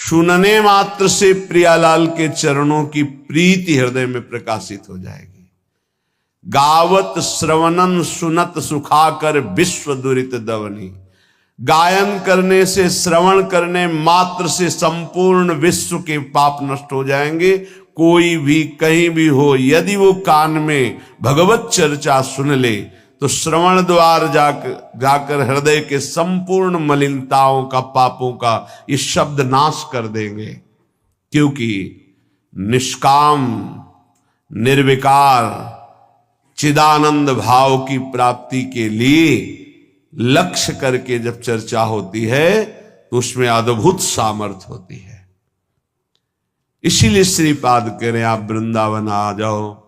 सुनने मात्र से प्रियालाल के चरणों की प्रीति हृदय में प्रकाशित हो जाएगी। गावत श्रवणन सुनत सुखाकर विश्व दुरित दवनी। गायन करने से, श्रवण करने मात्र से संपूर्ण विश्व के पाप नष्ट हो जाएंगे। कोई भी कहीं भी हो, यदि वो कान में भगवत चर्चा सुन ले तो श्रवण द्वार जाकर हृदय के संपूर्ण मलिनताओं का, पापों का ये शब्द नाश कर देंगे। क्योंकि निष्काम, निर्विकार, चिदानंद भाव की प्राप्ति के लिए लक्ष्य करके जब चर्चा होती है तो उसमें अद्भुत सामर्थ्य होती है। इसीलिए श्रीपाद कह रहे हैं आप वृंदावन आ जाओ,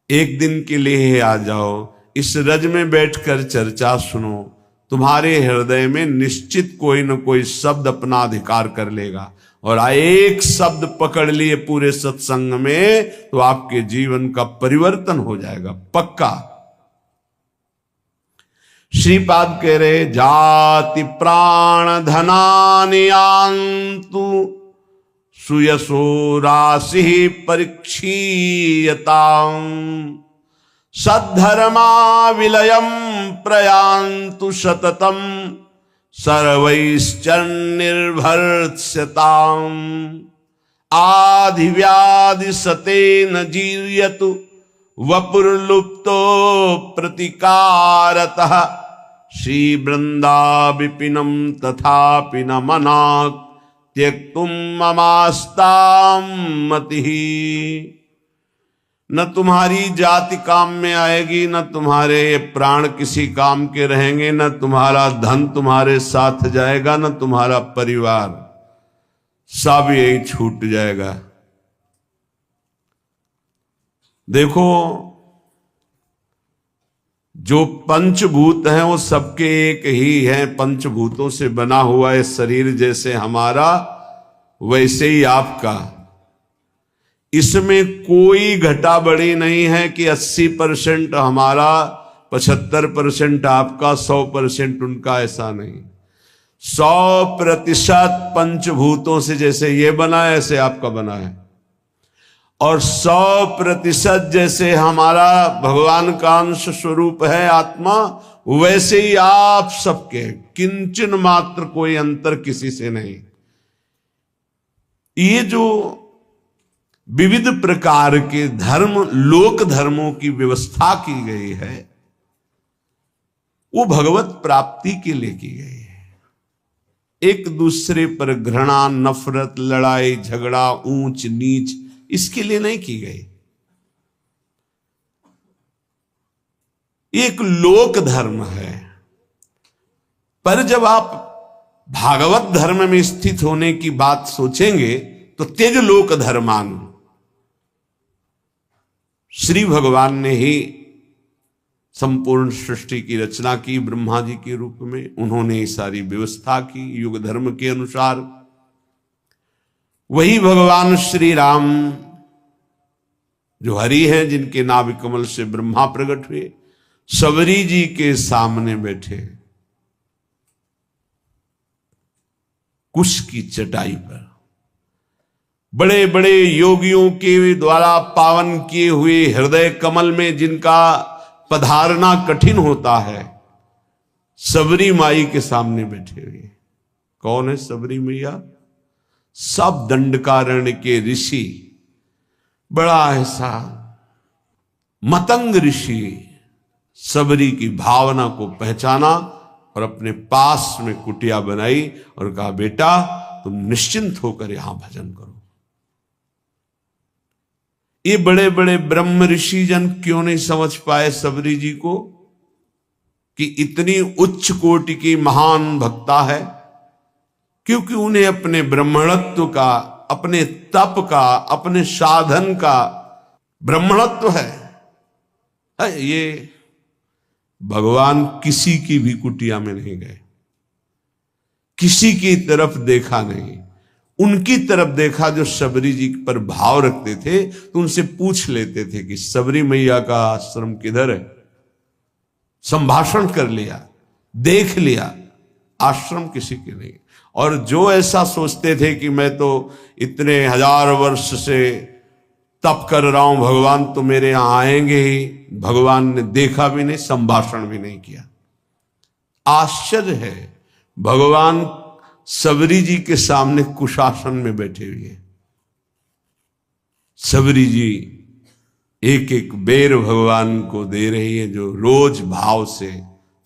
एक दिन के लिए आ जाओ, इस रज में बैठकर चर्चा सुनो, तुम्हारे हृदय में निश्चित कोई न कोई शब्द अपना अधिकार कर लेगा। और एक शब्द पकड़ लिए पूरे सत्संग में तो आपके जीवन का परिवर्तन हो जाएगा पक्का। श्रीपाद कह रहे जाति प्राण धनानियांतु सुयसो राशि परीक्षीयतां सद्धर्मा विलयम प्रयांतु सततम सर्वैश्चर्निर्भर्त्स्यताम् आधिव्याधि सतेन जीर्यतु वपुर्लुप्तो प्रतिकारतः श्री वृंदा विपिनम तथापि न मनाक् त्यक्तुम ममास्तां मतिः। न तुम्हारी जाति काम में आएगी, न तुम्हारे प्राण किसी काम के रहेंगे, न तुम्हारा धन तुम्हारे साथ जाएगा, न तुम्हारा परिवार, सब यही छूट जाएगा। देखो, जो पंचभूत हैं वो सबके एक ही हैं, पंचभूतों से बना हुआ है शरीर। जैसे हमारा वैसे ही आपका, इसमें कोई घटा बढ़ी नहीं है कि 80% हमारा, 75% आपका, 100% उनका, ऐसा नहीं। 100% पंचभूतों से जैसे ये बना है ऐसे आपका बना है, और 100% जैसे हमारा भगवान का अंश स्वरूप है आत्मा, वैसे ही आप सबके, किंचन मात्र कोई अंतर किसी से नहीं। ये जो विविध प्रकार के धर्म, लोक धर्मों की व्यवस्था की गई है, वो भगवत प्राप्ति के लिए की गई है। एक दूसरे पर घृणा, नफरत, लड़ाई झगड़ा, ऊंच नीच, इसके लिए नहीं की गई। एक लोक धर्म है। पर जब आप भागवत धर्म में स्थित होने की बात सोचेंगे तो त्यज लोक धर्मान, श्री भगवान ने ही संपूर्ण सृष्टि की रचना की ब्रह्मा जी के रूप में। उन्होंने ये सारी व्यवस्था की युग धर्म के अनुसार। वही भगवान श्री राम जो हरि हैं, जिनके नाभि कमल से ब्रह्मा प्रकट हुए, सबरी जी के सामने बैठे कुश की चटाई पर, बड़े बड़े योगियों के द्वारा पावन किए हुए हृदय कमल में जिनका पधारना कठिन होता है, सबरी माई के सामने बैठे हुए। कौन है सबरी मैया? सब दंडकारण्य के ऋषि, बड़ा ऐसा मतंग ऋषि, सबरी की भावना को पहचाना और अपने पास में कुटिया बनाई और कहा, बेटा तुम निश्चिंत होकर यहां भजन करो। ये बड़े बड़े ब्रह्म ऋषि जन क्यों नहीं समझ पाए सबरी जी को कि इतनी उच्च कोटि की महान भक्ता है? क्योंकि उन्हें अपने ब्रह्मणत्व का, अपने तप का, अपने साधन का ब्रह्मणत्व है। ये भगवान किसी की भी कुटिया में नहीं गए, किसी की तरफ देखा नहीं, उनकी तरफ देखा जो सबरी जी पर भाव रखते थे। तो उनसे पूछ लेते थे कि सबरी मैया का आश्रम किधर है। संभाषण कर लिया, देख लिया, आश्रम किसी के नहीं। और जो ऐसा सोचते थे कि मैं तो इतने 1000 वर्ष से तप कर रहा हूं, भगवान तो मेरे यहां आएंगे ही, भगवान ने देखा भी नहीं, संभाषण भी नहीं किया। आश्चर्य है, भगवान सबरी जी के सामने कुशासन में बैठे हुए हैं। सबरी जी एक एक बेर भगवान को दे रही है, जो रोज भाव से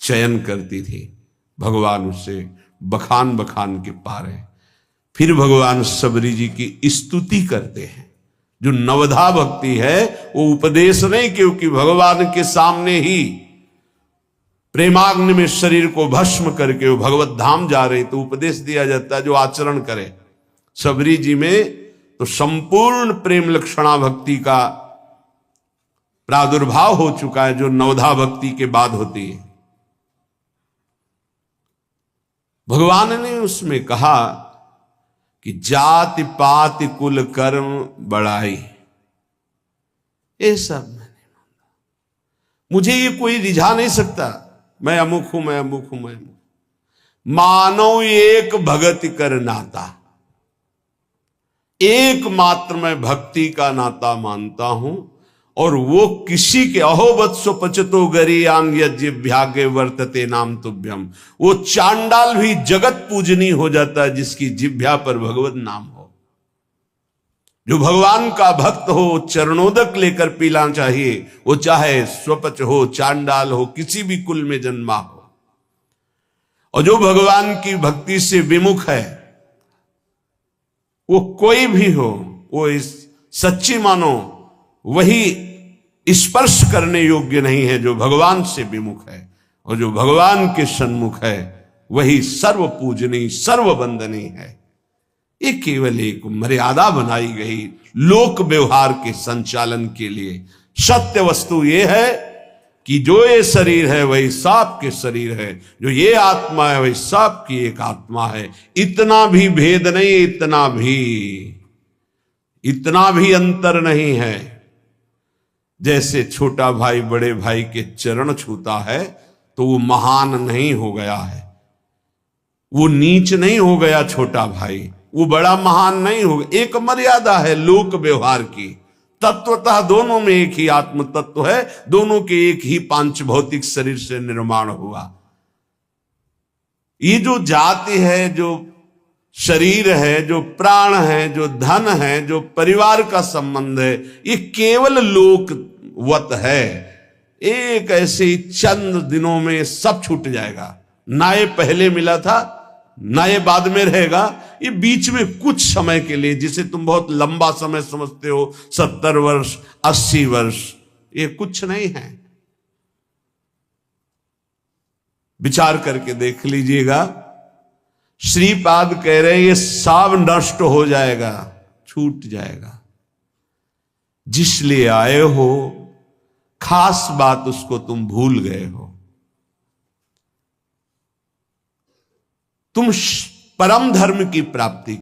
चयन करती थी। भगवान उससे बखान बखान के पा रहे। फिर भगवान सबरी जी की स्तुति करते हैं। जो नवधा भक्ति है वो उपदेश नहीं, क्योंकि भगवान के सामने ही प्रेमाग्नि में शरीर को भस्म करके वो भगवत धाम जा रहे, तो उपदेश दिया जाता है जो आचरण करे। सबरी जी में तो संपूर्ण प्रेम लक्षणा भक्ति का प्रादुर्भाव हो चुका है, जो नवधा भक्ति के बाद होती है। भगवान ने उसमें कहा कि जाति पाति कुल कर्म बढ़ाई, ये सब मैंने माना, मुझे ये कोई रिझा नहीं सकता, मैं अमुक हूं, मैं अमुक हूं, मैं अमुक। मानो एक भगति कर नाता, एकमात्र मैं भक्ति का नाता मानता हूं, और वो किसी के अहोवत्सो पचतो गरीयान यज्ञ वर्तते नाम तुभ्यम। वो चांडाल भी जगत पूजनी हो जाता है जिसकी जिह्वा पर भगवत नाम हो। जो भगवान का भक्त हो, चरणोदक लेकर पीना चाहिए, वो चाहे स्वपच हो, चांडाल हो, किसी भी कुल में जन्मा हो। और जो भगवान की भक्ति से विमुख है, वो कोई भी हो, वो इस सच्ची मानो वही स्पर्श करने योग्य नहीं है जो भगवान से विमुख है। और जो भगवान के सन्मुख है वही सर्व पूजनीय सर्व वंदनीय है। ये केवल एक मर्यादा बनाई गई लोक व्यवहार के संचालन के लिए। सत्य वस्तु ये है कि जो ये शरीर है वही सांप के शरीर है, जो ये आत्मा है वही सांप की एक आत्मा है। इतना भी भेद नहीं, इतना भी अंतर नहीं है। जैसे छोटा भाई बड़े भाई के चरण छूता है तो वो महान नहीं हो गया है, वो नीच नहीं हो गया छोटा भाई, वो बड़ा महान नहीं हो गया। एक मर्यादा है लोक व्यवहार की। तत्वतः दोनों में एक ही आत्म तत्व है, दोनों के एक ही पांच भौतिक शरीर से निर्माण हुआ। ये जो जाति है, जो शरीर है, जो प्राण है, जो धन है, जो परिवार का संबंध है, ये केवल लोकवत है। एक ऐसे ही चंद दिनों में सब छूट जाएगा। ना ये पहले मिला था, ना ये बाद में रहेगा। ये बीच में कुछ समय के लिए, जिसे तुम बहुत लंबा समय समझते हो, 70 वर्ष 80 वर्ष, ये कुछ नहीं है। विचार करके देख लीजिएगा। श्रीपाद कह रहे हैं ये सब नष्ट हो जाएगा, छूट जाएगा। जिस लिए आए हो खास बात उसको तुम भूल गए हो। तुम परम धर्म की प्राप्ति